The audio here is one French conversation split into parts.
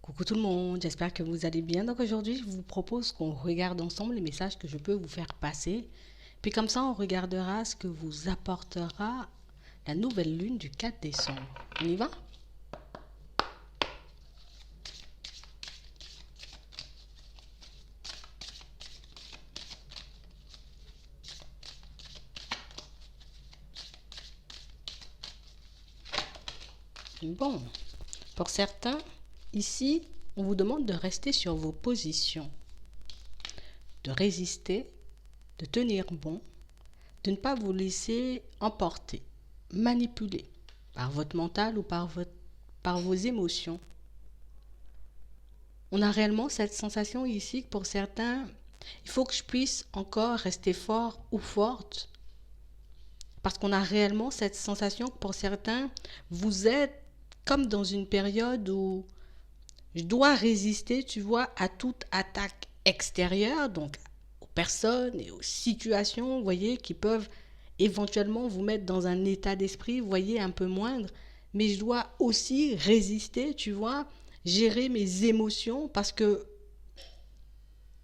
Coucou tout le monde, j'espère que vous allez bien. Donc aujourd'hui, je vous propose qu'on regarde ensemble les messages que je peux vous faire passer. Puis comme ça, on regardera ce que vous apportera la nouvelle lune du 4 décembre. On y va? Bon, pour certains, ici, on vous demande de rester sur vos positions, de résister, de tenir bon, de ne pas vous laisser emporter, manipuler par votre mental ou par vos émotions. On a réellement cette sensation ici que pour certains, il faut que je puisse encore rester fort ou forte. Parce qu'on a réellement cette sensation que pour certains, vous êtes comme dans une période où je dois résister, tu vois, à toute attaque extérieure, donc aux personnes et aux situations, vous voyez, qui peuvent éventuellement vous mettre dans un état d'esprit, vous voyez, un peu moindre. Mais je dois aussi résister, tu vois, gérer mes émotions parce que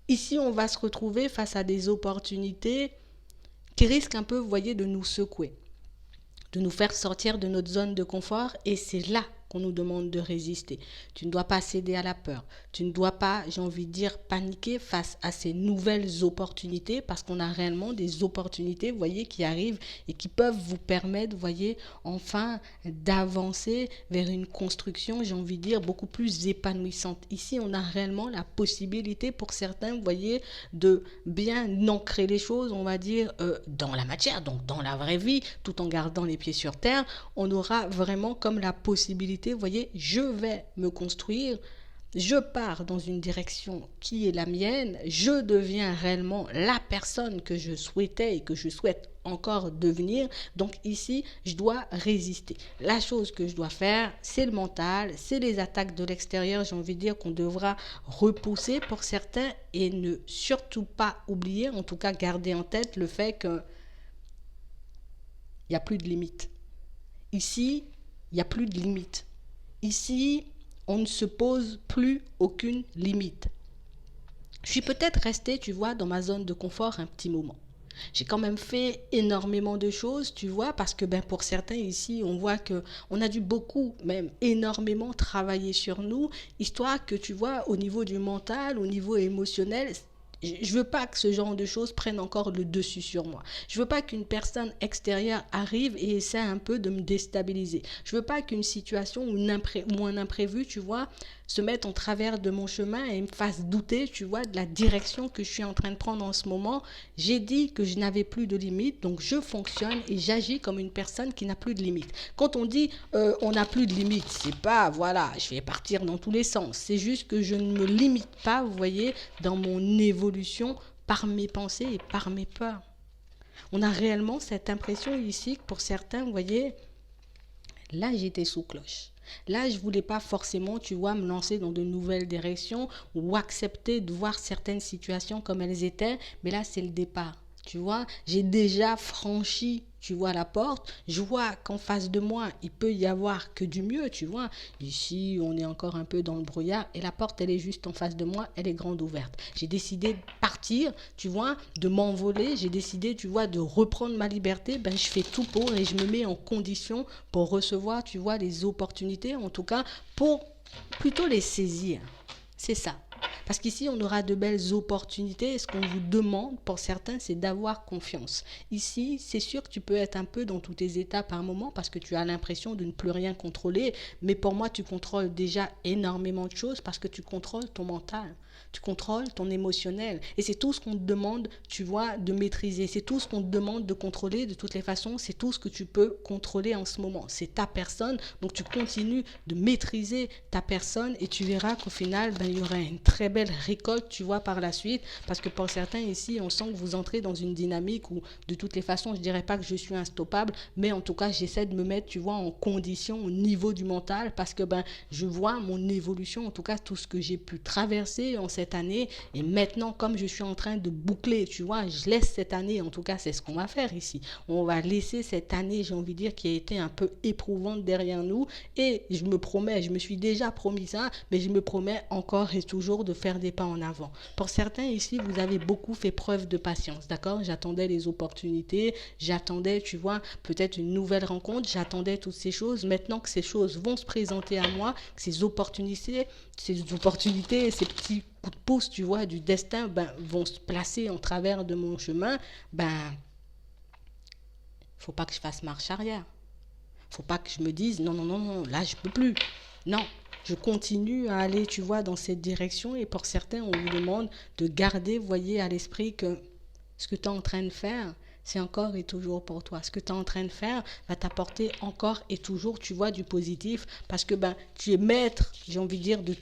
ici, on va se retrouver face à des opportunités qui risquent un peu, vous voyez, de nous secouer, de nous faire sortir de notre zone de confort et c'est là qu'on nous demande de résister. Tu ne dois pas céder à la peur. Tu ne dois pas, j'ai envie de dire, paniquer face à ces nouvelles opportunités parce qu'on a réellement des opportunités, vous voyez, qui arrivent et qui peuvent vous permettre, vous voyez, enfin d'avancer vers une construction, j'ai envie de dire, beaucoup plus épanouissante. Ici, on a réellement la possibilité pour certains, vous voyez, de bien ancrer les choses, on va dire, dans la matière, donc dans la vraie vie, tout en gardant les pieds sur terre. On aura vraiment comme la possibilité, vous voyez, je vais me construire, je pars dans une direction qui est la mienne, je deviens réellement la personne que je souhaitais et que je souhaite encore devenir. Donc ici, je dois résister. La chose que je dois faire, c'est le mental, c'est les attaques de l'extérieur, j'ai envie de dire qu'on devra repousser pour certains et ne surtout pas oublier, en tout cas garder en tête le fait qu'il n'y a plus de limites. Ici, il n'y a plus de limite. Ici, on ne se pose plus aucune limite. Je suis peut-être restée, tu vois, dans ma zone de confort un petit moment. J'ai quand même fait énormément de choses, tu vois, parce que ben, pour certains ici, on voit que on a dû beaucoup, même énormément travailler sur nous, histoire que, tu vois, au niveau du mental, au niveau émotionnel, je veux pas que ce genre de choses prennent encore le dessus sur moi. Je veux pas qu'une personne extérieure arrive et essaie un peu de me déstabiliser. Je veux pas qu'une situation ou un imprévu, tu vois, se mette en travers de mon chemin et me fasse douter, tu vois, de la direction que je suis en train de prendre en ce moment. J'ai dit que je n'avais plus de limites, donc je fonctionne et j'agis comme une personne qui n'a plus de limites. Quand on dit on n'a plus de limites, c'est pas, voilà, je vais partir dans tous les sens. C'est juste que je ne me limite pas, vous voyez, dans mon évolution par mes pensées et par mes peurs. On a réellement cette impression ici que pour certains, vous voyez, là j'étais sous cloche. Là, je ne voulais pas forcément, tu vois, me lancer dans de nouvelles directions ou accepter de voir certaines situations comme elles étaient. Mais là, c'est le départ. Tu vois, j'ai déjà franchi, tu vois, la porte. Je vois qu'en face de moi, il peut y avoir que du mieux, tu vois. Ici, on est encore un peu dans le brouillard et la porte, elle est juste en face de moi, elle est grande ouverte. J'ai décidé de partir, tu vois, de m'envoler. J'ai décidé, tu vois, de reprendre ma liberté. Ben, je fais tout pour et je me mets en condition pour recevoir, tu vois, les opportunités, en tout cas, pour plutôt les saisir. C'est ça. Parce qu'ici, on aura de belles opportunités. Et ce qu'on vous demande, pour certains, c'est d'avoir confiance. Ici, c'est sûr que tu peux être un peu dans tous tes états par moment parce que tu as l'impression de ne plus rien contrôler. Mais pour moi, tu contrôles déjà énormément de choses parce que tu contrôles ton mental. Tu contrôles ton émotionnel. Et c'est tout ce qu'on te demande, tu vois, de maîtriser. C'est tout ce qu'on te demande de contrôler de toutes les façons. C'est tout ce que tu peux contrôler en ce moment. C'est ta personne. Donc, tu continues de maîtriser ta personne et tu verras qu'au final, ben, il y aura une très belle nouvelle récolte, tu vois, par la suite. Parce que pour certains ici, on sent que vous entrez dans une dynamique où, de toutes les façons, je dirais pas que je suis instoppable, mais en tout cas, j'essaie de me mettre, tu vois, en condition au niveau du mental parce que je vois mon évolution, en tout cas, tout ce que j'ai pu traverser en cette année. Et maintenant, comme je suis en train de boucler, tu vois, je laisse cette année, en tout cas, c'est ce qu'on va faire ici. On va laisser cette année, j'ai envie de dire, qui a été un peu éprouvante derrière nous. Et je me promets, je me suis déjà promis ça, mais je me promets encore et toujours de faire des pas en avant. Pour certains ici, vous avez beaucoup fait preuve de patience, d'accord? J'attendais les opportunités, j'attendais, tu vois, peut-être une nouvelle rencontre, j'attendais toutes ces choses. Maintenant que ces choses vont se présenter à moi, que ces opportunités, ces petits coups de pouce, tu vois, du destin, vont se placer en travers de mon chemin, faut pas que je fasse marche arrière. Faut pas que je me dise non, non, non, non, là je peux plus. Non, je continue à aller, tu vois, dans cette direction. Et pour certains, on vous demande de garder, voyez, à l'esprit que ce que tu es en train de faire, c'est encore et toujours pour toi. Ce que tu es en train de faire va t'apporter encore et toujours, tu vois, du positif. Parce que tu es maître, j'ai envie de dire, de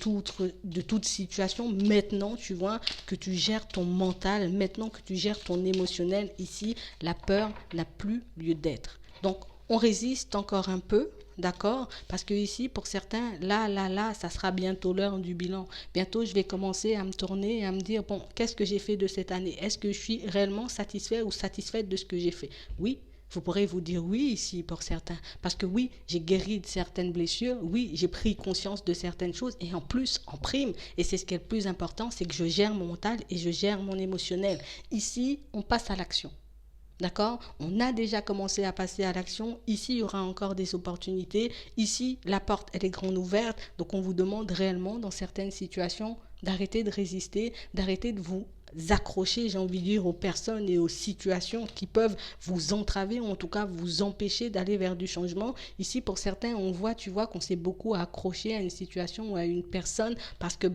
toute situation. Maintenant, tu vois, que tu gères ton mental, maintenant que tu gères ton émotionnel, ici, la peur n'a plus lieu d'être. Donc, on résiste encore un peu, d'accord? Parce que ici, pour certains, là, ça sera bientôt l'heure du bilan. Bientôt, je vais commencer à me tourner et à me dire, bon, qu'est-ce que j'ai fait de cette année? Est-ce que je suis réellement satisfait ou satisfaite de ce que j'ai fait? Oui, vous pourrez vous dire oui ici pour certains. Parce que oui, j'ai guéri de certaines blessures. Oui, j'ai pris conscience de certaines choses. Et en plus, en prime, et c'est ce qui est le plus important, c'est que je gère mon mental et je gère mon émotionnel. Ici, on passe à l'action. D'accord? On a déjà commencé à passer à l'action. Ici, il y aura encore des opportunités. Ici, la porte, elle est grande ouverte. Donc, on vous demande réellement, dans certaines situations, d'arrêter de résister, d'arrêter de vous accrocher, j'ai envie de dire, aux personnes et aux situations qui peuvent vous entraver ou en tout cas vous empêcher d'aller vers du changement. Ici, pour certains, on voit, tu vois, qu'on s'est beaucoup accroché à une situation ou à une personne parce que,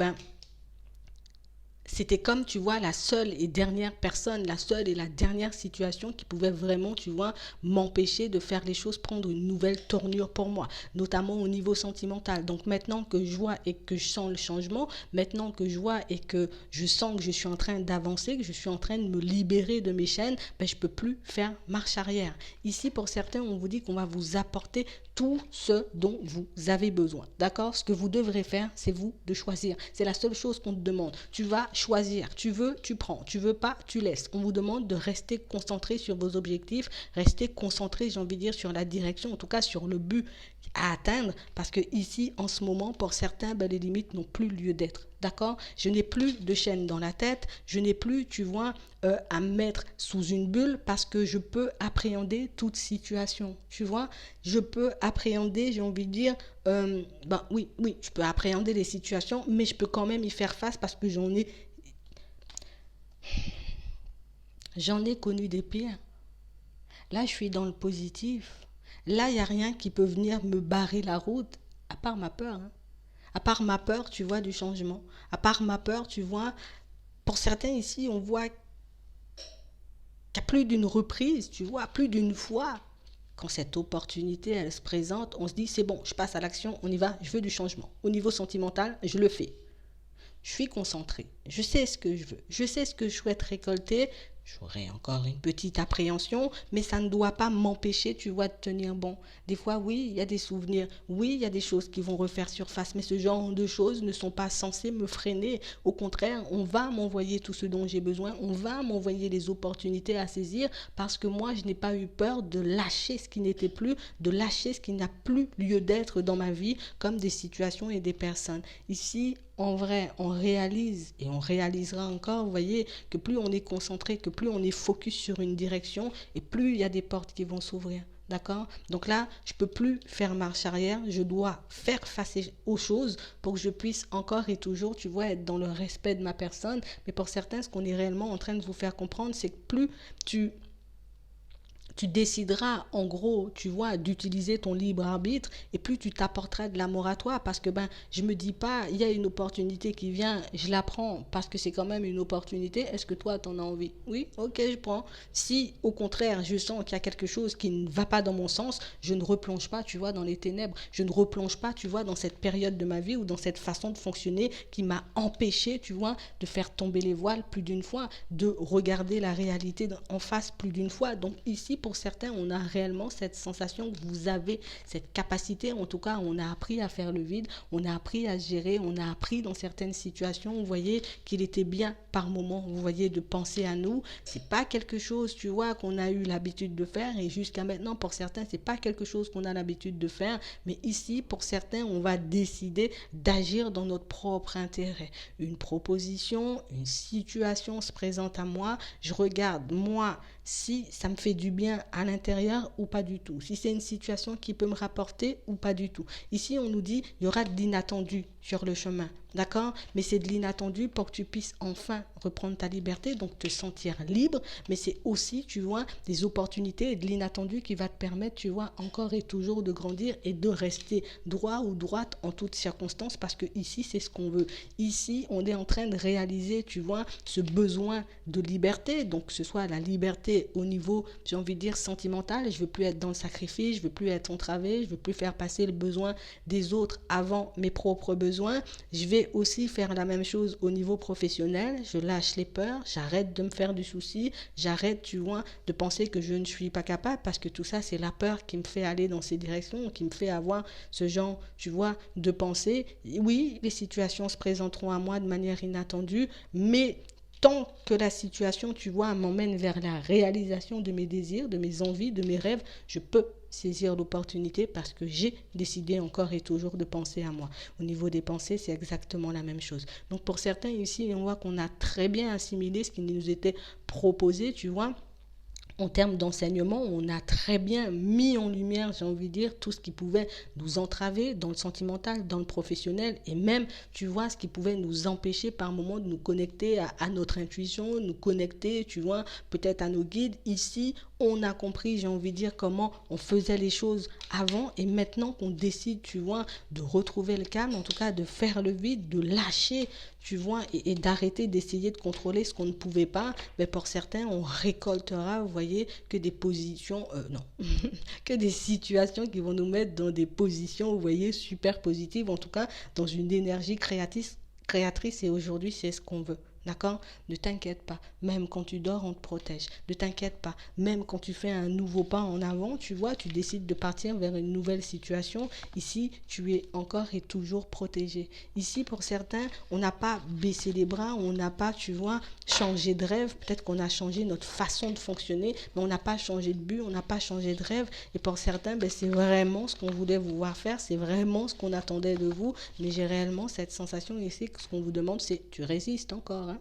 c'était comme, tu vois, la seule et dernière personne, la seule et la dernière situation qui pouvait vraiment, tu vois, m'empêcher de faire les choses prendre une nouvelle tournure pour moi, notamment au niveau sentimental. Donc maintenant que je vois et que je sens le changement, maintenant que je vois et que je sens que je suis en train d'avancer, que je suis en train de me libérer de mes chaînes, je ne peux plus faire marche arrière. Ici, pour certains, on vous dit qu'on va vous apporter tout ce dont vous avez besoin. D'accord? Ce que vous devrez faire, c'est vous de choisir. C'est la seule chose qu'on te demande. Tu vas choisir. Tu veux, tu prends. Tu veux pas, tu laisses. On vous demande de rester concentré sur vos objectifs, rester concentré, j'ai envie de dire, sur la direction, en tout cas sur le but à atteindre, parce que ici, en ce moment, pour certains, les limites n'ont plus lieu d'être. D'accord? Je n'ai plus de chaîne dans la tête, je n'ai plus, tu vois, à me mettre sous une bulle parce que je peux appréhender toute situation. Tu vois? Je peux appréhender, j'ai envie de dire, oui, je peux appréhender les situations, mais je peux quand même y faire face parce que j'en ai connu des pires. Là, je suis dans le positif. Là, il n'y a rien qui peut venir me barrer la route, à part ma peur. À part ma peur, tu vois, du changement. À part ma peur, tu vois, pour certains ici, on voit qu'il y a plus d'une reprise, tu vois, plus d'une fois. Quand cette opportunité, elle se présente, on se dit, c'est bon, je passe à l'action, on y va, je veux du changement. Au niveau sentimental, je le fais. Je suis concentrée. Je sais ce que je veux. Je sais ce que je souhaite récolter. J'aurai encore une petite appréhension, mais ça ne doit pas m'empêcher, tu vois, de tenir bon. Des fois, oui, il y a des souvenirs. Oui, il y a des choses qui vont refaire surface, mais ce genre de choses ne sont pas censées me freiner. Au contraire, on va m'envoyer tout ce dont j'ai besoin. On va m'envoyer les opportunités à saisir parce que moi, je n'ai pas eu peur de lâcher ce qui n'était plus, de lâcher ce qui n'a plus lieu d'être dans ma vie, comme des situations et des personnes. Ici, en vrai, on réalise et on réalisera encore, vous voyez, que plus on est concentré, que plus on est focus sur une direction et plus il y a des portes qui vont s'ouvrir. D'accord? Donc là, je ne peux plus faire marche arrière, je dois faire face aux choses pour que je puisse encore et toujours, tu vois, être dans le respect de ma personne. Mais pour certains, ce qu'on est réellement en train de vous faire comprendre, c'est que plus tu tu décideras, en gros, tu vois, d'utiliser ton libre arbitre et plus tu t'apporteras de l'amour à toi parce que ben, je me dis pas, il y a une opportunité qui vient, je la prends parce que c'est quand même une opportunité. Est-ce que toi, tu en as envie? Oui, ok, je prends. Si, au contraire, je sens qu'il y a quelque chose qui ne va pas dans mon sens, je ne replonge pas, tu vois, dans les ténèbres. Je ne replonge pas, tu vois, dans cette période de ma vie ou dans cette façon de fonctionner qui m'a empêché, tu vois, de faire tomber les voiles plus d'une fois, de regarder la réalité en face plus d'une fois. Donc ici, pour certains, on a réellement cette sensation que vous avez cette capacité, en tout cas, on a appris à faire le vide, on a appris à gérer, on a appris dans certaines situations, vous voyez, qu'il était bien par moment, vous voyez, de penser à nous. C'est pas quelque chose, tu vois, qu'on a eu l'habitude de faire et jusqu'à maintenant, pour certains, c'est pas quelque chose qu'on a l'habitude de faire, mais ici, pour certains, on va décider d'agir dans notre propre intérêt. Une proposition, une situation se présente à moi, je regarde, moi, si ça me fait du bien à l'intérieur ou pas du tout. Si c'est une situation qui peut me rapporter ou pas du tout. Ici, on nous dit, il y aura de l'inattendu sur le chemin. D'accord? Mais c'est de l'inattendu pour que tu puisses enfin reprendre ta liberté, donc te sentir libre. Mais c'est aussi, tu vois, des opportunités et de l'inattendu qui va te permettre, tu vois, encore et toujours de grandir et de rester droit ou droite en toutes circonstances parce que ici, c'est ce qu'on veut. Ici, on est en train de réaliser, tu vois, ce besoin de liberté. Donc, que ce soit la liberté au niveau, j'ai envie de dire, sentimental. Je ne veux plus être dans le sacrifice, je ne veux plus être entravé, je ne veux plus faire passer le besoin des autres avant mes propres besoins. Je vais aussi faire la même chose au niveau professionnel. Je lâche les peurs, j'arrête de me faire du souci, j'arrête, tu vois, de penser que je ne suis pas capable parce que tout ça, c'est la peur qui me fait aller dans ces directions, qui me fait avoir ce genre, tu vois, de pensée. Oui, les situations se présenteront à moi de manière inattendue, mais tant que la situation, tu vois, m'emmène vers la réalisation de mes désirs, de mes envies, de mes rêves, je peux saisir l'opportunité parce que j'ai décidé encore et toujours de penser à moi. Au niveau des pensées, c'est exactement la même chose. Donc pour certains ici, on voit qu'on a très bien assimilé ce qui nous était proposé, tu vois. En termes d'enseignement, on a très bien mis en lumière, j'ai envie de dire, tout ce qui pouvait nous entraver dans le sentimental, dans le professionnel, et même, tu vois, ce qui pouvait nous empêcher par moment de nous connecter à notre intuition, nous connecter, tu vois, peut-être à nos guides. Ici, on a compris, j'ai envie de dire, comment on faisait les choses avant, et maintenant qu'on décide, tu vois, de retrouver le calme, en tout cas de faire le vide, de lâcher, tu vois, et d'arrêter d'essayer de contrôler ce qu'on ne pouvait pas, mais pour certains, on récoltera, vous voyez, que des positions, non, que des situations qui vont nous mettre dans des positions, vous voyez, super positives, en tout cas, dans une énergie créatrice, et aujourd'hui, c'est ce qu'on veut. D'accord? Ne t'inquiète pas. Même quand tu dors, on te protège. Ne t'inquiète pas. Même quand tu fais un nouveau pas en avant, tu vois, tu décides de partir vers une nouvelle situation. Ici, tu es encore et toujours protégé. Ici, pour certains, on n'a pas baissé les bras, on n'a pas, tu vois, changé de rêve. Peut-être qu'on a changé notre façon de fonctionner, mais on n'a pas changé de but, on n'a pas changé de rêve. Et pour certains, ben, c'est vraiment ce qu'on voulait vous voir faire, c'est vraiment ce qu'on attendait de vous. Mais j'ai réellement cette sensation ici que ce qu'on vous demande, c'est tu résistes encore, hein?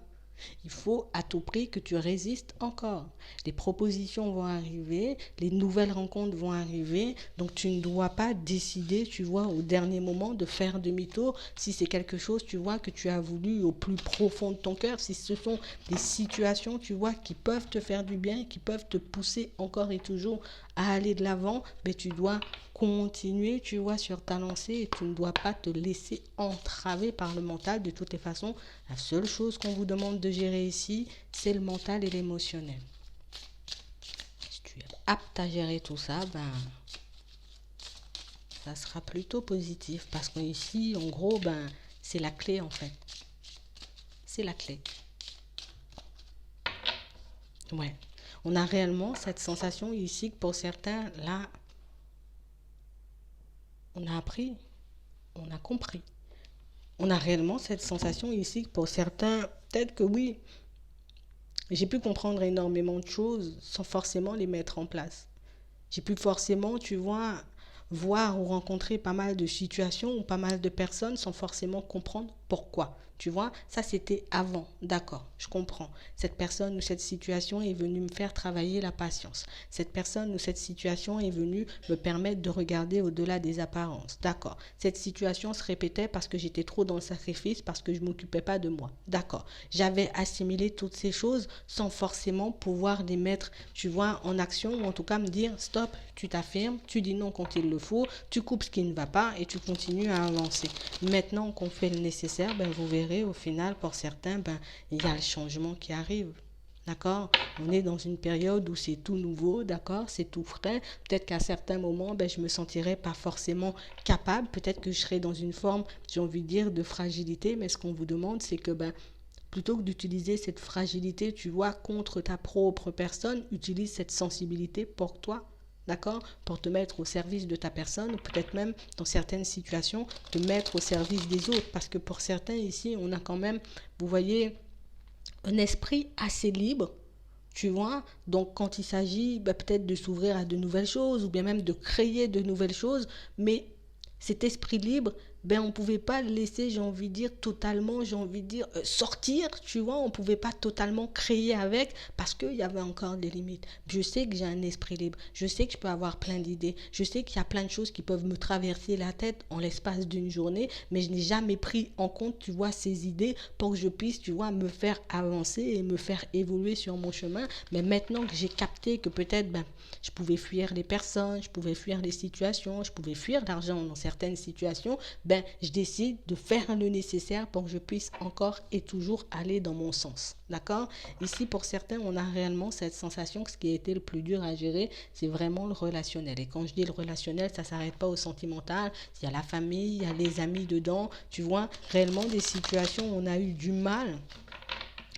Il faut à tout prix que tu résistes encore. Les propositions vont arriver, les nouvelles rencontres vont arriver, donc tu ne dois pas décider, tu vois, au dernier moment de faire demi-tour si c'est quelque chose, tu vois, que tu as voulu au plus profond de ton cœur, si ce sont des situations, tu vois, qui peuvent te faire du bien, qui peuvent te pousser encore et toujours à aller de l'avant, mais tu dois continuer, tu vois, sur ta lancée et tu ne dois pas te laisser entraver par le mental. De toutes les façons, la seule chose qu'on vous demande de gérer ici, c'est le mental et l'émotionnel. Si tu es apte à gérer tout ça, ben, ça sera plutôt positif parce qu'ici, en gros, ben, c'est la clé en fait. C'est la clé. Ouais. On a réellement cette sensation ici que pour certains, là, on a appris, on a compris. On a réellement cette sensation ici que pour certains, peut-être que oui, j'ai pu comprendre énormément de choses sans forcément les mettre en place. J'ai pu forcément, tu vois, voir ou rencontrer pas mal de situations ou pas mal de personnes sans forcément comprendre pourquoi. Tu vois, ça c'était avant. D'accord, je comprends. Cette personne ou cette situation est venue me faire travailler la patience. Cette personne ou cette situation est venue me permettre de regarder au-delà des apparences. D'accord. Cette situation se répétait parce que j'étais trop dans le sacrifice, parce que je ne m'occupais pas de moi. D'accord. J'avais assimilé toutes ces choses sans forcément pouvoir les mettre, tu vois, en action, ou en tout cas me dire, stop, tu t'affirmes, tu dis non quand il le faut, tu coupes ce qui ne va pas et tu continues à avancer. Maintenant qu'on fait le nécessaire, ben, vous verrez au final, pour certains, ben, il y a le changement qui arrive. D'accord. On est dans une période où c'est tout nouveau, d'accord, c'est tout frais. Peut-être qu'à certains moments, ben, je me sentirais pas forcément capable. Peut-être que je serais dans une forme, j'ai envie de dire, de fragilité. Mais ce qu'on vous demande, c'est que ben, plutôt que d'utiliser cette fragilité, tu vois, contre ta propre personne, utilise cette sensibilité pour toi. D'accord. Pour te mettre au service de ta personne, ou peut-être même, dans certaines situations, te mettre au service des autres. Parce que pour certains ici, on a quand même, vous voyez, un esprit assez libre, tu vois. Donc, quand il s'agit peut-être de s'ouvrir à de nouvelles choses, ou bien même de créer de nouvelles choses, mais cet esprit libre, ben on ne pouvait pas le laisser, j'ai envie de dire, totalement, j'ai envie de dire, sortir, tu vois, on ne pouvait pas totalement créer avec, parce qu'il y avait encore des limites. Je sais que j'ai un esprit libre, je sais que je peux avoir plein d'idées, je sais qu'il y a plein de choses qui peuvent me traverser la tête en l'espace d'une journée, mais je n'ai jamais pris en compte, tu vois, ces idées pour que je puisse, tu vois, me faire avancer et me faire évoluer sur mon chemin. Mais maintenant que j'ai capté que peut-être, ben, je pouvais fuir les personnes, je pouvais fuir les situations, je pouvais fuir l'argent dans certaines situations, ben, je décide de faire le nécessaire pour que je puisse encore et toujours aller dans mon sens. D'accord. Ici, pour certains, on a réellement cette sensation que ce qui a été le plus dur à gérer, c'est vraiment le relationnel. Et quand je dis le relationnel, ça ne s'arrête pas au sentimental. Il y a la famille, il y a les amis dedans. Tu vois, réellement des situations où on a eu du mal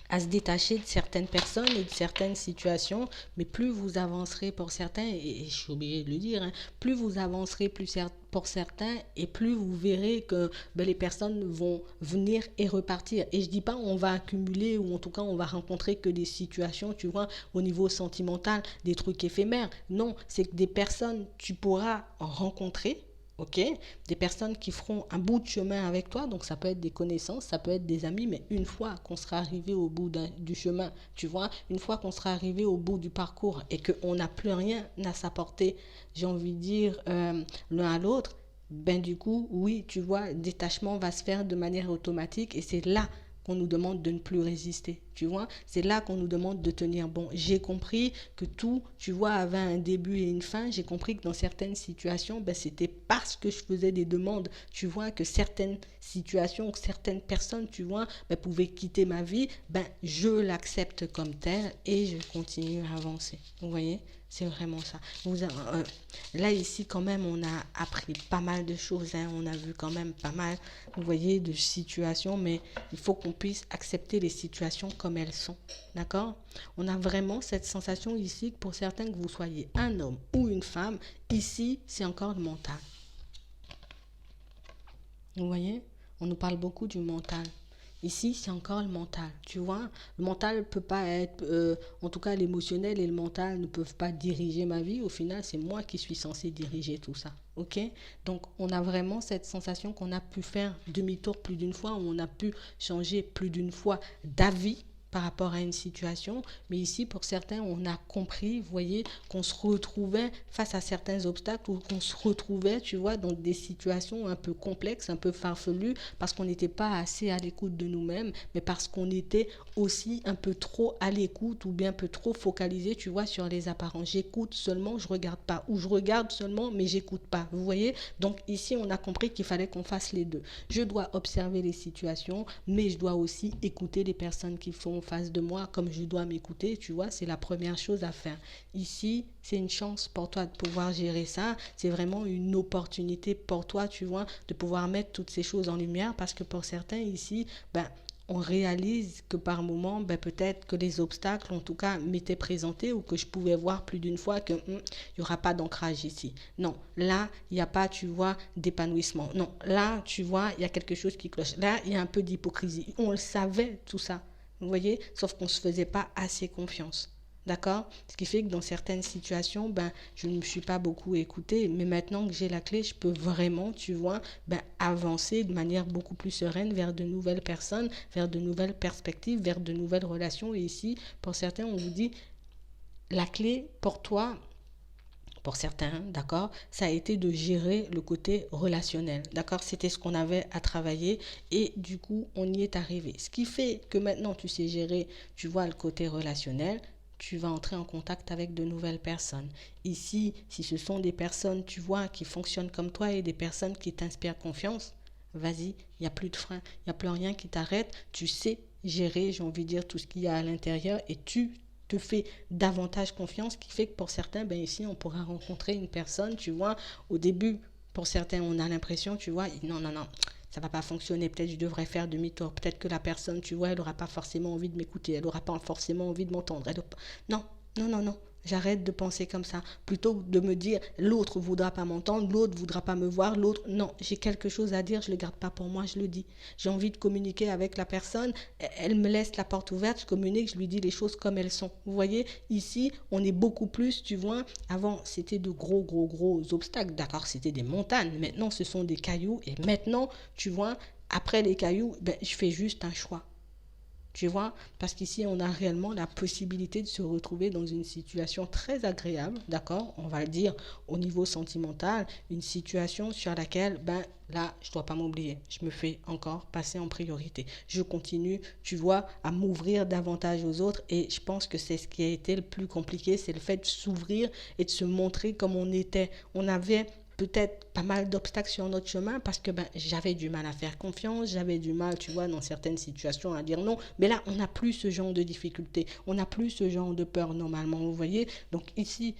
à se détacher de certaines personnes et de certaines situations, mais plus vous avancerez pour certains, et je suis obligée de le dire, hein, plus vous avancerez pour certains, et plus vous verrez que ben, les personnes vont venir et repartir. Et je dis pas on va accumuler, ou en tout cas on va rencontrer que des situations, tu vois, au niveau sentimental, des trucs éphémères. Non, c'est que des personnes, tu pourras en rencontrer, ok, des personnes qui feront un bout de chemin avec toi, donc ça peut être des connaissances, ça peut être des amis, mais une fois qu'on sera arrivé au bout du chemin, tu vois, une fois qu'on sera arrivé au bout du parcours et qu'on n'a plus rien à s'apporter, j'ai envie de dire, l'un à l'autre, ben du coup, oui, tu vois, le détachement va se faire de manière automatique, et c'est là qu'on nous demande de ne plus résister, tu vois. C'est là qu'on nous demande de tenir bon. J'ai compris que tout, tu vois, avait un début et une fin. J'ai compris que dans certaines situations, ben, c'était parce que je faisais des demandes, tu vois, que certaines situations, que certaines personnes, tu vois, ben, pouvaient quitter ma vie. Ben, je l'accepte comme tel et je continue à avancer. Vous voyez, c'est vraiment ça. Là, ici, quand même, on a appris pas mal de choses. Hein. On a vu quand même pas mal, vous voyez, de situations. Mais il faut qu'on puisse accepter les situations comme elles sont. D'accord. On a vraiment cette sensation ici que pour certains, que vous soyez un homme ou une femme, ici, c'est encore le mental. Vous voyez, on nous parle beaucoup du mental. Ici, c'est encore le mental, tu vois. Le mental ne peut pas être, en tout cas l'émotionnel et le mental ne peuvent pas diriger ma vie. Au final, c'est moi qui suis censé diriger tout ça, ok. Donc, on a vraiment cette sensation qu'on a pu faire demi-tour plus d'une fois, on a pu changer plus d'une fois d'avis par rapport à une situation, mais ici pour certains on a compris, vous voyez, qu'on se retrouvait face à certains obstacles, ou qu'on se retrouvait, tu vois, dans des situations un peu complexes, un peu farfelues, parce qu'on n'était pas assez à l'écoute de nous-mêmes, mais parce qu'on était aussi un peu trop à l'écoute, ou bien un peu trop focalisé, tu vois, sur les apparences. J'écoute seulement, je regarde pas, ou je regarde seulement mais j'écoute pas, vous voyez. Donc ici on a compris qu'il fallait qu'on fasse les deux. Je dois observer les situations, mais je dois aussi écouter les personnes qui font face de moi, comme je dois m'écouter, tu vois. C'est la première chose à faire. Ici, c'est une chance pour toi de pouvoir gérer ça. C'est vraiment une opportunité pour toi, tu vois, de pouvoir mettre toutes ces choses en lumière, parce que pour certains ici, ben, on réalise que par moment, ben, peut-être que les obstacles, en tout cas, m'étaient présentés, ou que je pouvais voir plus d'une fois que il n'y aura pas d'ancrage ici. Non, là, il n'y a pas, tu vois, d'épanouissement. Non, là, tu vois, il y a quelque chose qui cloche. Là, il y a un peu d'hypocrisie. On le savait, tout ça. Vous voyez, sauf qu'on ne se faisait pas assez confiance. D'accord? Ce qui fait que dans certaines situations, ben, je ne me suis pas beaucoup écoutée, mais maintenant que j'ai la clé, je peux vraiment, tu vois, ben, avancer de manière beaucoup plus sereine vers de nouvelles personnes, vers de nouvelles perspectives, vers de nouvelles relations. Et ici, pour certains, on vous dit, la clé pour toi, pour certains, d'accord, ça a été de gérer le côté relationnel, d'accord, c'était ce qu'on avait à travailler et du coup, on y est arrivé. Ce qui fait que maintenant, tu sais gérer, tu vois, le côté relationnel, tu vas entrer en contact avec de nouvelles personnes. Ici, si ce sont des personnes, tu vois, qui fonctionnent comme toi et des personnes qui t'inspirent confiance, vas-y, il n'y a plus de frein, il n'y a plus rien qui t'arrête, tu sais gérer, j'ai envie de dire, tout ce qu'il y a à l'intérieur et tu te fais davantage confiance, qui fait que pour certains, ben ici, on pourra rencontrer une personne, tu vois, au début, pour certains, on a l'impression, tu vois, non, non, non, ça va pas fonctionner, peut-être je devrais faire demi-tour, peut-être que la personne, tu vois, elle n'aura pas forcément envie de m'écouter, elle n'aura pas forcément envie de m'entendre. Non, non, non, non. J'arrête de penser comme ça. Plutôt que de me dire, l'autre voudra pas m'entendre, l'autre voudra pas me voir, l'autre, non, j'ai quelque chose à dire, je le garde pas pour moi, je le dis. J'ai envie de communiquer avec la personne, elle me laisse la porte ouverte, je communique, je lui dis les choses comme elles sont. Vous voyez, ici, on est beaucoup plus, tu vois, avant, c'était de gros, gros, gros obstacles, d'accord, c'était des montagnes, maintenant, ce sont des cailloux, et maintenant, tu vois, après les cailloux, ben, je fais juste un choix. Tu vois, parce qu'ici, on a réellement la possibilité de se retrouver dans une situation très agréable, d'accord? On va le dire au niveau sentimental, une situation sur laquelle, ben là, je ne dois pas m'oublier. Je me fais encore passer en priorité. Je continue, tu vois, à m'ouvrir davantage aux autres et je pense que c'est ce qui a été le plus compliqué, c'est le fait de s'ouvrir et de se montrer comme on était. On avait peut-être pas mal d'obstacles sur notre chemin parce que ben, j'avais du mal à faire confiance, j'avais du mal, tu vois, dans certaines situations à dire non. Mais là, on n'a plus ce genre de difficultés, on n'a plus ce genre de peur normalement, vous voyez. Donc ici,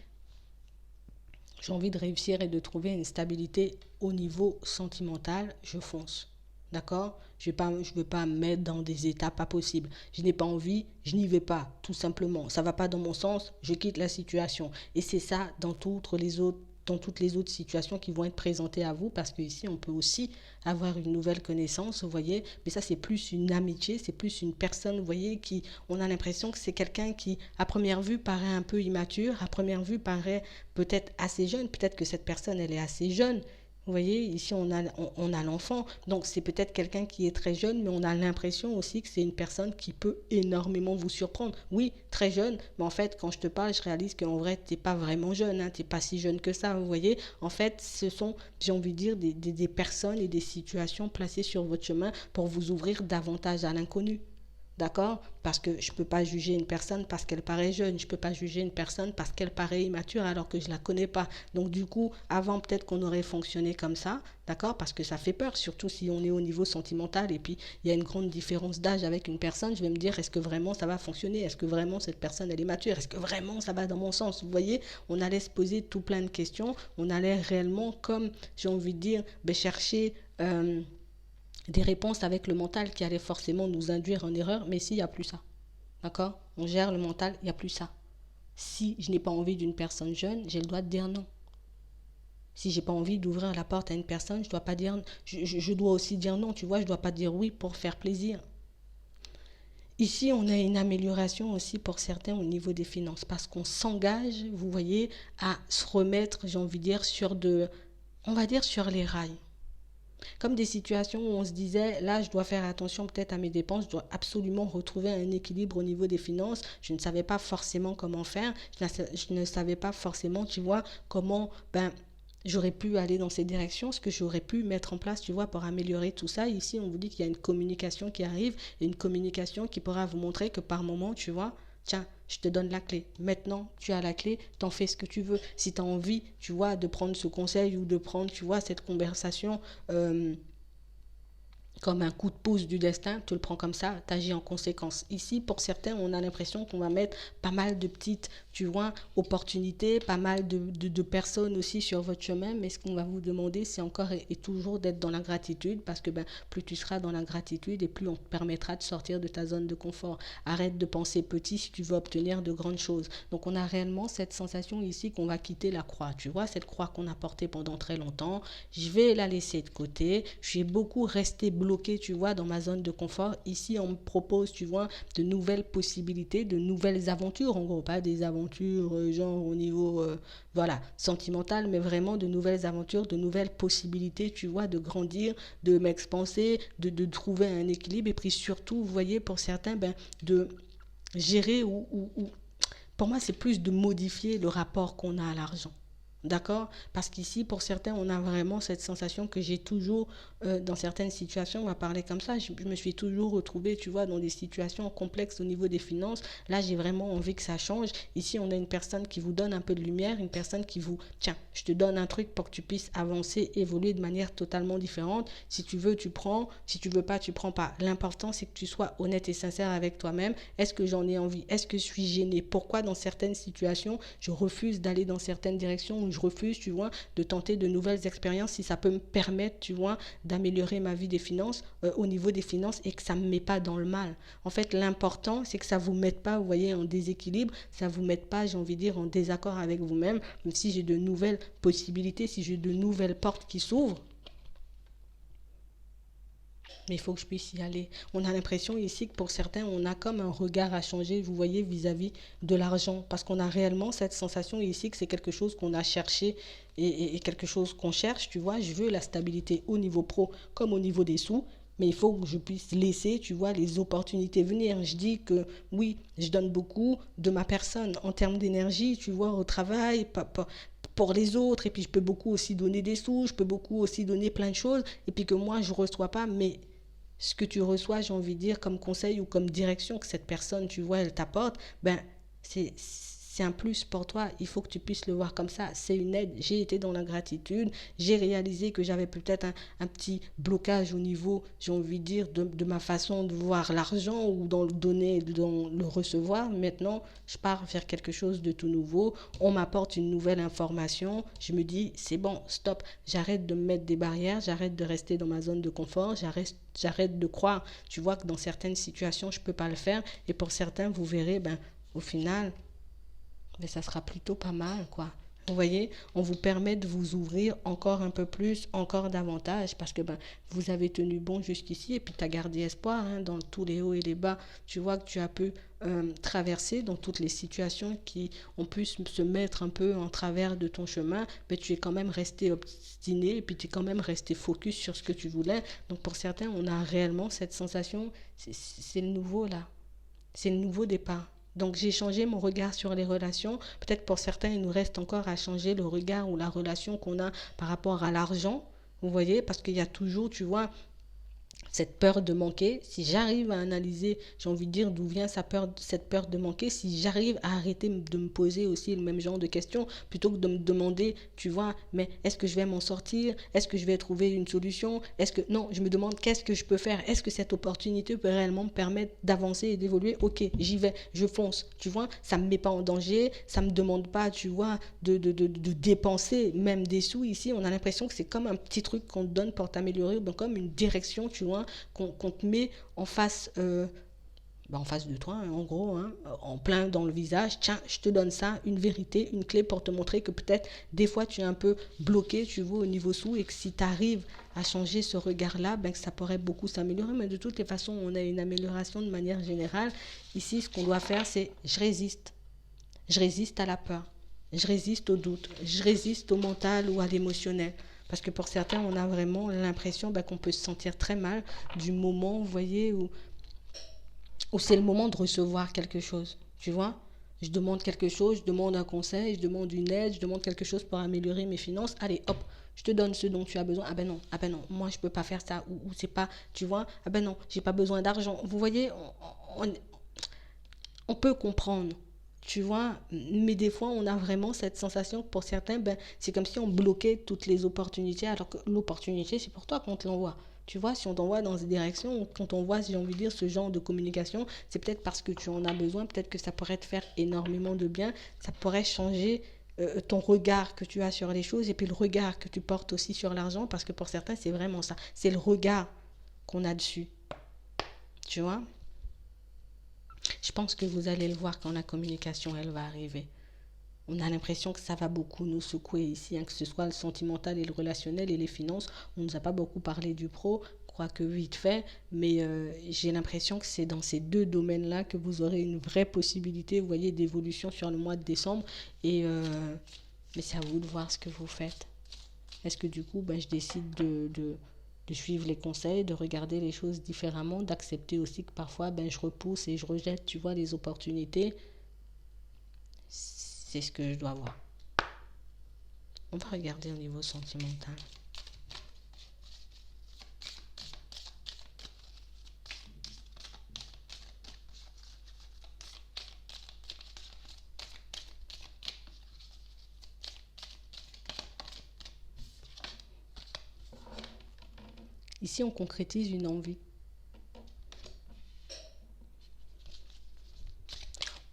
j'ai envie de réussir et de trouver une stabilité au niveau sentimental, je fonce. D'accord? Je ne vais pas me mettre dans des états pas possibles. Je n'ai pas envie, je n'y vais pas, tout simplement. Ça ne va pas dans mon sens, je quitte la situation. Et c'est ça dans toutes les autres situations qui vont être présentées à vous, parce qu'ici, on peut aussi avoir une nouvelle connaissance, vous voyez, mais ça, c'est plus une amitié, c'est plus une personne, vous voyez, qui, on a l'impression que c'est quelqu'un qui, à première vue, paraît un peu immature, à première vue, paraît peut-être assez jeune, peut-être que cette personne, elle est assez jeune, vous voyez, ici on a l'enfant, donc c'est peut-être quelqu'un qui est très jeune, mais on a l'impression aussi que c'est une personne qui peut énormément vous surprendre. Oui, très jeune, mais en fait, quand je te parle, je réalise qu'en vrai, tu n'es pas vraiment jeune, hein, tu n'es pas si jeune que ça, vous voyez. En fait, ce sont, j'ai envie de dire, des personnes et des situations placées sur votre chemin pour vous ouvrir davantage à l'inconnu. D'accord? Parce que je ne peux pas juger une personne parce qu'elle paraît jeune. Je ne peux pas juger une personne parce qu'elle paraît immature alors que je ne la connais pas. Donc du coup, avant peut-être qu'on aurait fonctionné comme ça, d'accord? Parce que ça fait peur, surtout si on est au niveau sentimental et puis il y a une grande différence d'âge avec une personne. Je vais me dire, est-ce que vraiment ça va fonctionner? Est-ce que vraiment cette personne, elle est mature? Est-ce que vraiment ça va dans mon sens? Vous voyez, on allait se poser tout plein de questions. On allait réellement, comme j'ai envie de dire, chercher... des réponses avec le mental qui allaient forcément nous induire en erreur, mais ici, il n'y a plus ça. D'accord? On gère le mental, il n'y a plus ça. Si je n'ai pas envie d'une personne jeune, j'ai le droit de dire non. Si j'ai pas envie d'ouvrir la porte à une personne, je dois pas dire, je dois aussi dire non, tu vois, je dois pas dire oui pour faire plaisir. Ici, on a une amélioration aussi pour certains au niveau des finances parce qu'on s'engage, vous voyez, à se remettre, j'ai envie de dire, on va dire sur les rails. Comme des situations où on se disait, là, je dois faire attention peut-être à mes dépenses, je dois absolument retrouver un équilibre au niveau des finances. Je ne savais pas forcément comment faire, je ne savais pas forcément, tu vois, comment, j'aurais pu aller dans ces directions, ce que j'aurais pu mettre en place, tu vois, pour améliorer tout ça. Ici, on vous dit qu'il y a une communication qui arrive, et une communication qui pourra vous montrer que par moment, tu vois, tiens, je te donne la clé. Maintenant, tu as la clé, t'en fais ce que tu veux. Si tu as envie, tu vois, de prendre ce conseil ou de prendre, tu vois, cette conversation comme un coup de pouce du destin, tu le prends comme ça, tu agis en conséquence. Ici, pour certains, on a l'impression qu'on va mettre pas mal de petites, tu vois, opportunités, pas mal de personnes aussi sur votre chemin, mais ce qu'on va vous demander, c'est encore et toujours d'être dans la gratitude, parce que plus tu seras dans la gratitude et plus on te permettra de sortir de ta zone de confort. Arrête de penser petit si tu veux obtenir de grandes choses. Donc on a réellement cette sensation ici qu'on va quitter la croix, tu vois, cette croix qu'on a portée pendant très longtemps, je vais la laisser de côté, je suis beaucoup resté bloqué bloqué, tu vois, dans ma zone de confort. Ici, on me propose, tu vois, de nouvelles possibilités, de nouvelles aventures. En gros, pas des aventures genre au niveau, voilà, sentimental, mais vraiment de nouvelles aventures, de nouvelles possibilités, tu vois, de grandir, de m'expanser, de trouver un équilibre. Et puis surtout, vous voyez, pour certains, ben, de gérer pour moi, c'est plus de modifier le rapport qu'on a à l'argent. D'accord? Parce qu'ici, pour certains, on a vraiment cette sensation que j'ai toujours, dans certaines situations, on va parler comme ça, je me suis toujours retrouvée, tu vois, dans des situations complexes au niveau des finances. Là, j'ai vraiment envie que ça change. Ici, on a une personne qui vous donne un peu de lumière, une personne qui vous, tiens, je te donne un truc pour que tu puisses avancer, évoluer de manière totalement différente. Si tu veux, tu prends. Si tu veux pas, tu prends pas. L'important, c'est que tu sois honnête et sincère avec toi-même. Est-ce que j'en ai envie? Est-ce que je suis gênée? Pourquoi dans certaines situations, je refuse d'aller dans certaines directions où je refuse, tu vois, de tenter de nouvelles expériences si ça peut me permettre, tu vois, d'améliorer ma vie des finances, au niveau des finances et que ça ne me met pas dans le mal. En fait, l'important, c'est que ça ne vous mette pas, vous voyez, en déséquilibre, ça ne vous mette pas, j'ai envie de dire, en désaccord avec vous-même. Même si j'ai de nouvelles possibilités, si j'ai de nouvelles portes qui s'ouvrent, mais il faut que je puisse y aller. On a l'impression ici que pour certains, on a comme un regard à changer, vous voyez, vis-à-vis de l'argent. Parce qu'on a réellement cette sensation ici que c'est quelque chose qu'on a cherché et quelque chose qu'on cherche, tu vois. Je veux la stabilité au niveau pro comme au niveau des sous. Mais il faut que je puisse laisser, tu vois, les opportunités venir. Je dis que oui, je donne beaucoup de ma personne en termes d'énergie, tu vois, au travail, pour les autres. Et puis je peux beaucoup aussi donner des sous, je peux beaucoup aussi donner plein de choses. Et puis que moi, je ne reçois pas, mais ce que tu reçois, j'ai envie de dire, comme conseil ou comme direction que cette personne, tu vois, elle t'apporte, ben, c'est un plus pour toi. Il faut que tu puisses le voir comme ça. C'est une aide. J'ai été dans la gratitude. J'ai réalisé que j'avais peut-être un petit blocage au niveau, j'ai envie de dire, de ma façon de voir l'argent ou dans le donner, dans le recevoir. Maintenant, je pars vers quelque chose de tout nouveau. On m'apporte une nouvelle information. Je me dis, c'est bon, stop. J'arrête de me mettre des barrières. J'arrête de rester dans ma zone de confort. J'arrête de croire, tu vois, que dans certaines situations, je ne peux pas le faire. Et pour certains, vous verrez, ben, au final, mais ça sera plutôt pas mal, quoi. Vous voyez, on vous permet de vous ouvrir encore un peu plus, encore davantage, parce que ben, vous avez tenu bon jusqu'ici, et puis tu as gardé espoir, hein, dans tous les hauts et les bas. Tu vois que tu as pu traverser dans toutes les situations qui ont pu se mettre un peu en travers de ton chemin, mais tu es quand même resté obstiné, et puis tu es quand même resté focus sur ce que tu voulais. Donc pour certains, on a réellement cette sensation, c'est le nouveau là, c'est le nouveau départ. Donc j'ai changé mon regard sur les relations. Peut-être pour certains, il nous reste encore à changer le regard ou la relation qu'on a par rapport à l'argent. Vous voyez, parce qu'il y a toujours, tu vois, cette peur de manquer. Si j'arrive à analyser, j'ai envie de dire d'où vient cette peur de manquer, si j'arrive à arrêter de me poser aussi le même genre de questions, plutôt que de me demander, tu vois, mais est-ce que je vais m'en sortir? Est-ce que je vais trouver une solution? Non, je me demande qu'est-ce que je peux faire? Est-ce que cette opportunité peut réellement me permettre d'avancer et d'évoluer? Ok, j'y vais, je fonce, tu vois, ça me met pas en danger, ça me demande pas, tu vois, de dépenser même des sous. Ici, on a l'impression que c'est comme un petit truc qu'on te donne pour t'améliorer, comme une direction, tu vois, qu'on te met en face de toi, hein, en gros, hein, en plein dans le visage. Tiens, je te donne ça, une vérité, une clé pour te montrer que peut-être des fois tu es un peu bloqué, tu vois, au niveau sous, et que si tu arrives à changer ce regard-là, ben, que ça pourrait beaucoup s'améliorer. Mais de toutes les façons, on a une amélioration de manière générale. Ici, ce qu'on doit faire, c'est je résiste. Je résiste à la peur. Je résiste au doute. Je résiste au mental ou à l'émotionnel. Parce que pour certains, on a vraiment l'impression qu'on peut se sentir très mal du moment, vous voyez, où c'est le moment de recevoir quelque chose. Tu vois? Je demande quelque chose, je demande un conseil, je demande une aide, je demande quelque chose pour améliorer mes finances. Allez, hop, je te donne ce dont tu as besoin. Ah ben non, moi je peux pas faire ça. Ou c'est pas, tu vois? Ah ben non, j'ai pas besoin d'argent. Vous voyez, on peut comprendre, tu vois, mais des fois on a vraiment cette sensation que pour certains, c'est comme si on bloquait toutes les opportunités, alors que l'opportunité c'est pour toi qu'on te l'envoie. Tu vois, si on t'envoie dans ces directions, quand on voit, si j'ai envie de dire, ce genre de communication, c'est peut-être parce que tu en as besoin, peut-être que ça pourrait te faire énormément de bien, ça pourrait changer ton regard que tu as sur les choses et puis le regard que tu portes aussi sur l'argent, parce que pour certains c'est vraiment ça, c'est le regard qu'on a dessus, tu vois. Je pense que vous allez le voir quand la communication, elle va arriver. On a l'impression que ça va beaucoup nous secouer ici, hein, que ce soit le sentimental et le relationnel et les finances. On ne nous a pas beaucoup parlé du pro. quoique vite fait, mais j'ai l'impression que c'est dans ces deux domaines-là que vous aurez une vraie possibilité, vous voyez, d'évolution sur le mois de décembre. Et mais c'est à vous de voir ce que vous faites. Est-ce que du coup, ben, je décide de suivre les conseils, de regarder les choses différemment, d'accepter aussi que parfois, ben, je repousse et je rejette, tu vois, les opportunités. C'est ce que je dois voir. On va regarder au niveau sentimental. Ici, on concrétise une envie.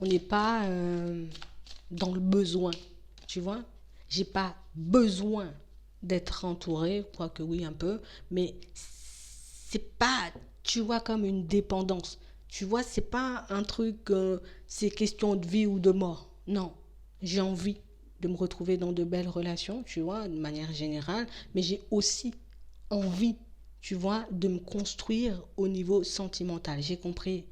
On n'est pas dans le besoin, tu vois. J'ai pas besoin d'être entouré, quoique oui un peu, mais c'est pas, tu vois, comme une dépendance. Tu vois, c'est pas un truc, c'est question de vie ou de mort. Non, j'ai envie de me retrouver dans de belles relations, tu vois, de manière générale, mais j'ai aussi envie, tu vois, de me construire au niveau sentimental. J'ai compris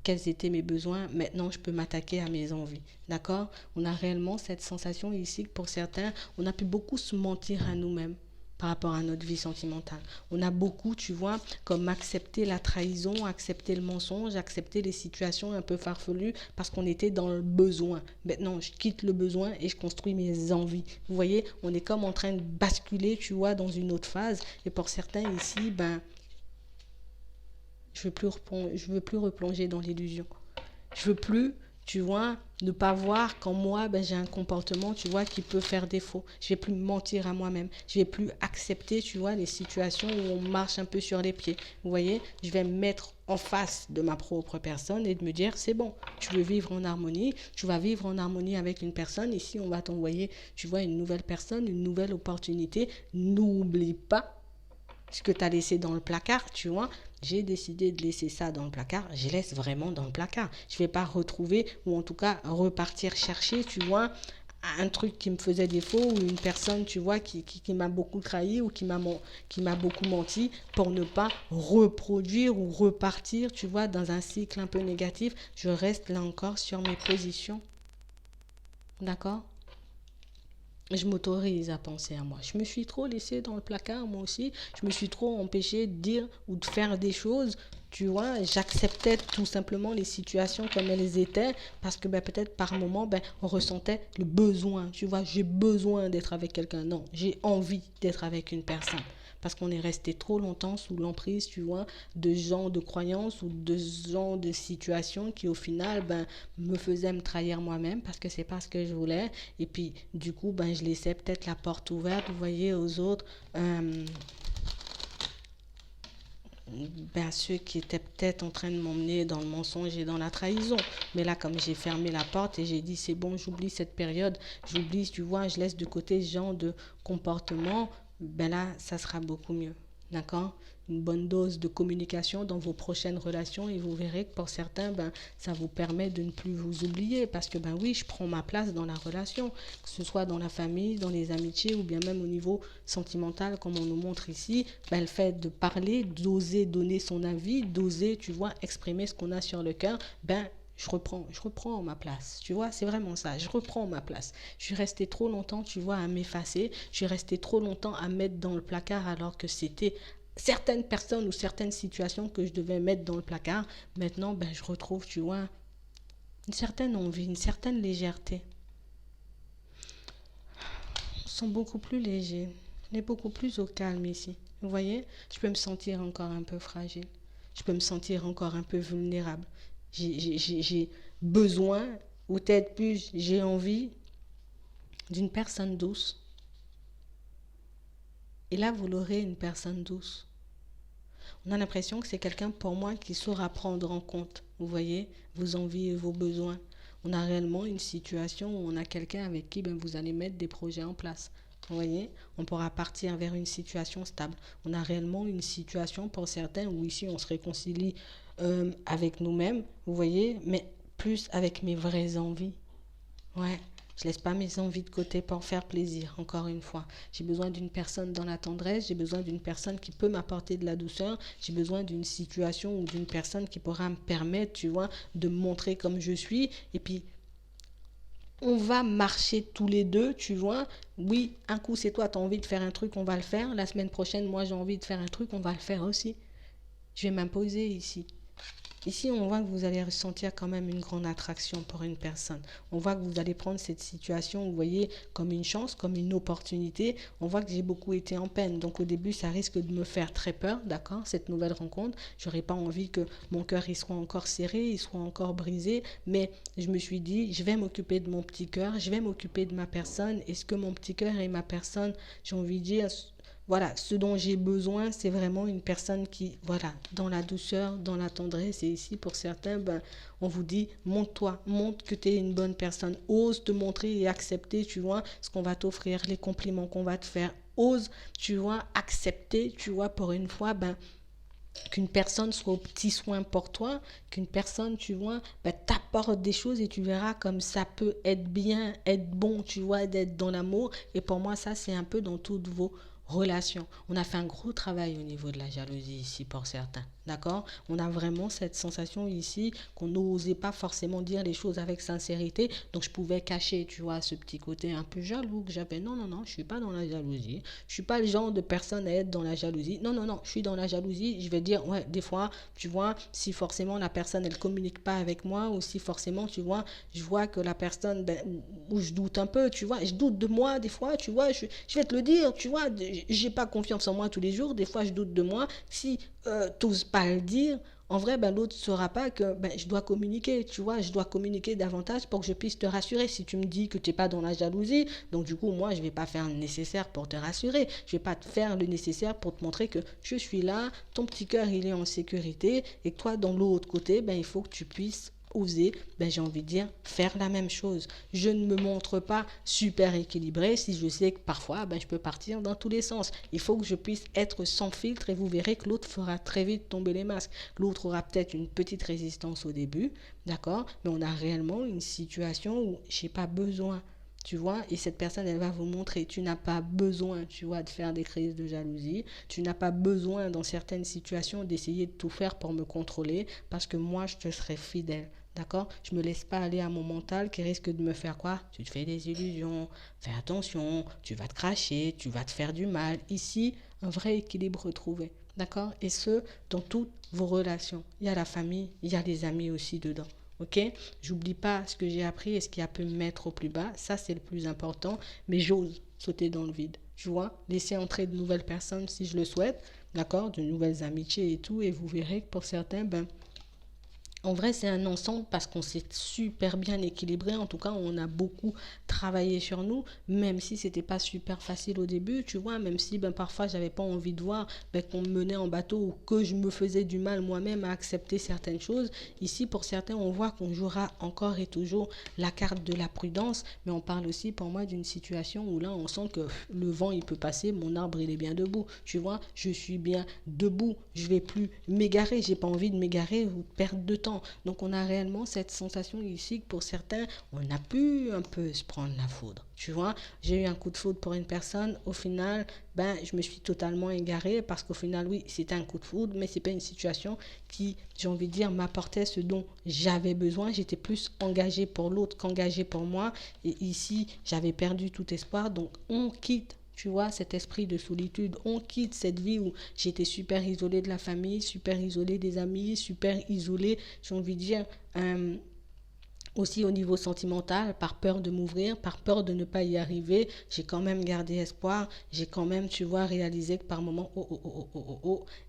quels étaient mes besoins. Maintenant, je peux m'attaquer à mes envies. D'accord? On a réellement cette sensation ici que pour certains, on a pu beaucoup se mentir à nous-mêmes par rapport à notre vie sentimentale. On a beaucoup, tu vois, comme accepter la trahison, accepter le mensonge, accepter les situations un peu farfelues parce qu'on était dans le besoin. Maintenant, je quitte le besoin et je construis mes envies. Vous voyez, on est comme en train de basculer, tu vois, dans une autre phase. Et pour certains ici, ben, je veux plus replonger dans l'illusion. Je veux plus, tu vois, ne pas voir qu'en moi, ben, j'ai un comportement, tu vois, qui peut faire défaut. Je vais plus me mentir à moi-même. Je vais plus accepter, tu vois, les situations où on marche un peu sur les pieds. Vous voyez, je vais me mettre en face de ma propre personne et de me dire, c'est bon, tu veux vivre en harmonie, tu vas vivre en harmonie avec une personne. Ici, on va t'envoyer, tu vois, une nouvelle personne, une nouvelle opportunité. N'oublie pas ce que tu as laissé dans le placard, tu vois. J'ai décidé de laisser ça dans le placard, je laisse vraiment dans le placard. Je ne vais pas retrouver, ou en tout cas repartir chercher, tu vois, un truc qui me faisait défaut, ou une personne, tu vois, qui m'a beaucoup trahi, ou qui m'a beaucoup menti, pour ne pas reproduire ou repartir, tu vois, dans un cycle un peu négatif. Je reste là encore sur mes positions. D'accord? Je m'autorise à penser à moi. Je me suis trop laissée dans le placard, moi aussi. Je me suis trop empêchée de dire ou de faire des choses. Tu vois, j'acceptais tout simplement les situations comme elles étaient parce que ben, peut-être par moment, ben, on ressentait le besoin. Tu vois, j'ai besoin d'être avec quelqu'un. Non, j'ai envie d'être avec une personne parce qu'on est resté trop longtemps sous l'emprise, tu vois, de gens de croyances ou de gens de situations qui au final ben, me faisaient me trahir moi-même parce que c'est pas ce que je voulais. Et puis du coup, ben, je laissais peut-être la porte ouverte, vous voyez, aux autres. Ben, ceux qui étaient peut-être en train de m'emmener dans le mensonge et dans la trahison. Mais là, comme j'ai fermé la porte et j'ai dit, c'est bon, j'oublie cette période, j'oublie, tu vois, je laisse de côté ce genre de comportement, ben là, ça sera beaucoup mieux. D'accord? Une bonne dose de communication dans vos prochaines relations et vous verrez que pour certains, ben, ça vous permet de ne plus vous oublier parce que, ben oui, je prends ma place dans la relation, que ce soit dans la famille, dans les amitiés ou bien même au niveau sentimental comme on nous montre ici, ben, le fait de parler, d'oser donner son avis, d'oser, tu vois, exprimer ce qu'on a sur le cœur, ben, je reprends ma place. Tu vois, c'est vraiment ça. Je reprends ma place. Je suis restée trop longtemps, tu vois, à m'effacer. Je suis restée trop longtemps à mettre dans le placard alors que c'était certaines personnes ou certaines situations que je devais mettre dans le placard. Maintenant, ben, je retrouve, tu vois, une certaine envie, une certaine légèreté. On se sent beaucoup plus léger. On est beaucoup plus au calme ici. Vous voyez, je peux me sentir encore un peu fragile. Je peux me sentir encore un peu vulnérable. J'ai besoin, ou peut-être plus, j'ai envie d'une personne douce. Et là, vous l'aurez, une personne douce. On a l'impression que c'est quelqu'un pour moi qui saura prendre en compte, vous voyez, vos envies et vos besoins. On a réellement une situation où on a quelqu'un avec qui ben, vous allez mettre des projets en place. Vous voyez, on pourra partir vers une situation stable. On a réellement une situation pour certains où ici on se réconcilie avec nous-mêmes, vous voyez, mais plus avec mes vraies envies. Ouais, Je laisse pas mes envies de côté pour faire plaisir, encore une fois. J'ai besoin d'une personne dans la tendresse, j'ai besoin d'une personne qui peut m'apporter de la douceur, j'ai besoin d'une situation ou d'une personne qui pourra me permettre, tu vois, de me montrer comme je suis. Et puis, on va marcher tous les deux, tu vois. Oui, un coup, c'est toi, tu as envie de faire un truc, on va le faire. La semaine prochaine, moi, j'ai envie de faire un truc, on va le faire aussi. Je vais m'imposer ici. Ici, on voit que vous allez ressentir quand même une grande attraction pour une personne. On voit que vous allez prendre cette situation, vous voyez, comme une chance, comme une opportunité. On voit que j'ai beaucoup été en peine. Donc au début, ça risque de me faire très peur, d'accord, cette nouvelle rencontre. J'aurais pas envie que mon cœur il soit encore serré, il soit encore brisé. Mais je me suis dit, je vais m'occuper de mon petit cœur, je vais m'occuper de ma personne. Est-ce que mon petit cœur et ma personne, j'ai envie de dire, voilà, ce dont j'ai besoin, c'est vraiment une personne qui, voilà, dans la douceur, dans la tendresse. Et ici, pour certains, ben, on vous dit, montre-toi, montre que tu es une bonne personne. Ose te montrer et accepter, tu vois, ce qu'on va t'offrir, les compliments qu'on va te faire. Ose, tu vois, accepter, tu vois, pour une fois, ben, qu'une personne soit au petit soin pour toi, qu'une personne, tu vois, ben, t'apporte des choses et tu verras comme ça peut être bien, être bon, tu vois, d'être dans l'amour. Et pour moi, ça, c'est un peu dans toutes vos relation. On a fait un gros travail au niveau de la jalousie ici pour certains. D'accord? On a vraiment cette sensation ici qu'on n'osait pas forcément dire les choses avec sincérité. Donc je pouvais cacher, tu vois, ce petit côté un peu jaloux que j'avais. Non, non, non, je suis pas dans la jalousie. Je suis pas le genre de personne à être dans la jalousie. Non, non, non, je suis dans la jalousie. Je vais dire, ouais, des fois, tu vois, si forcément la personne, elle communique pas avec moi ou si forcément, tu vois, je vois que la personne, ben, où je doute un peu, tu vois, je doute de moi des fois, tu vois, je vais te le dire, tu vois, j'ai pas confiance en moi tous les jours, des fois je doute de moi, si t'oses pas le dire, en vrai, ben, l'autre ne saura pas que ben, je dois communiquer, tu vois, je dois communiquer davantage pour que je puisse te rassurer. Si tu me dis que tu n'es pas dans la jalousie, donc du coup, moi, je ne vais pas faire le nécessaire pour te rassurer. Je ne vais pas te faire le nécessaire pour te montrer que je suis là, ton petit cœur, il est en sécurité, et que toi, dans l'autre côté, ben, il faut que tu puisses oser, ben, j'ai envie de dire, faire la même chose. Je ne me montre pas super équilibré si je sais que parfois, ben, je peux partir dans tous les sens. Il faut que je puisse être sans filtre et vous verrez que l'autre fera très vite tomber les masques. L'autre aura peut-être une petite résistance au début, d'accord? Mais on a réellement une situation où j'ai pas besoin, tu vois, et cette personne, elle va vous montrer, tu n'as pas besoin, tu vois, de faire des crises de jalousie, tu n'as pas besoin, dans certaines situations, d'essayer de tout faire pour me contrôler, parce que moi, je te serai fidèle. D'accord? Je ne me laisse pas aller à mon mental qui risque de me faire quoi? Tu te fais des illusions, fais attention, tu vas te cracher, tu vas te faire du mal. Ici, un vrai équilibre retrouvé. D'accord? Et ce, dans toutes vos relations. Il y a la famille, il y a les amis aussi dedans. Ok? J'oublie pas ce que j'ai appris et ce qui a pu me mettre au plus bas. Ça, c'est le plus important. Mais j'ose sauter dans le vide. Tu vois? Laisser entrer de nouvelles personnes si je le souhaite. D'accord? De nouvelles amitiés et tout. Et vous verrez que pour certains, ben, en vrai, c'est un ensemble parce qu'on s'est super bien équilibré. En tout cas, on a beaucoup travaillé sur nous, même si c'était pas super facile au début, tu vois, même si ben, parfois j'avais pas envie de voir ben, qu'on me menait en bateau ou que je me faisais du mal moi-même à accepter certaines choses. Ici, pour certains, on voit qu'on jouera encore et toujours la carte de la prudence, mais on parle aussi pour moi d'une situation où là, on sent que le vent, il peut passer, mon arbre, il est bien debout. Tu vois, je suis bien debout, je vais plus m'égarer, j'ai pas envie de m'égarer ou de perdre de temps. Donc on a réellement cette sensation ici que pour certains, on a pu un peu se prendre la foudre. Tu vois, j'ai eu un coup de foudre pour une personne, au final, ben, je me suis totalement égarée parce qu'au final, oui, c'était un coup de foudre, mais c'est pas une situation qui, j'ai envie de dire, m'apportait ce dont j'avais besoin. J'étais plus engagée pour l'autre qu'engagée pour moi. Et ici, j'avais perdu tout espoir. Donc on quitte, tu vois, cet esprit de solitude. On quitte cette vie où j'étais super isolée de la famille, super isolée des amis, super isolée, j'ai envie de dire, aussi au niveau sentimental, par peur de m'ouvrir, par peur de ne pas y arriver, j'ai quand même gardé espoir, j'ai quand même, tu vois, réalisé que par moments,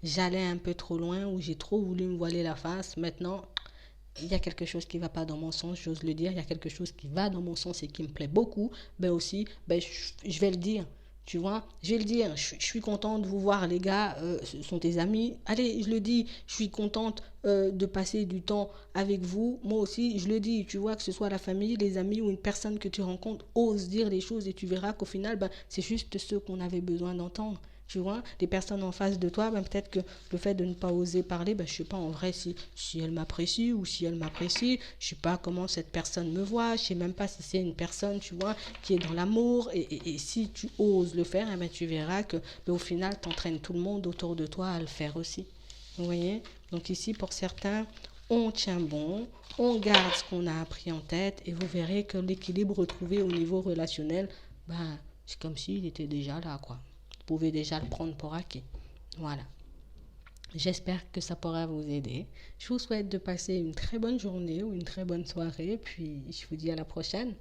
j'allais un peu trop loin, ou j'ai trop voulu me voiler la face. Maintenant, il y a quelque chose qui ne va pas dans mon sens, j'ose le dire, il y a quelque chose qui va dans mon sens et qui me plaît beaucoup, ben aussi, ben je vais le dire. Tu vois, je vais le dire, je suis contente de vous voir les gars, ce sont tes amis. Allez, je le dis, je suis contente de passer du temps avec vous. Moi aussi, je le dis, tu vois, que ce soit la famille, les amis ou une personne que tu rencontres, ose dire les choses et tu verras qu'au final, ben, c'est juste ce qu'on avait besoin d'entendre. Tu vois, les personnes en face de toi, ben, peut-être que le fait de ne pas oser parler, ben, je sais pas en vrai si elle m'apprécie ou si elle m'apprécie. Je sais pas comment cette personne me voit. Je sais même pas si c'est une personne, tu vois, qui est dans l'amour. Et si tu oses le faire, eh ben, tu verras que ben, au final, tu entraînes tout le monde autour de toi à le faire aussi. Vous voyez? Donc ici, pour certains, on tient bon, on garde ce qu'on a appris en tête et vous verrez que l'équilibre retrouvé au niveau relationnel, ben, c'est comme s'il était déjà là, quoi. Vous pouvez déjà le prendre pour acquis. Voilà. J'espère que ça pourra vous aider. Je vous souhaite de passer une très bonne journée ou une très bonne soirée. Puis je vous dis à la prochaine.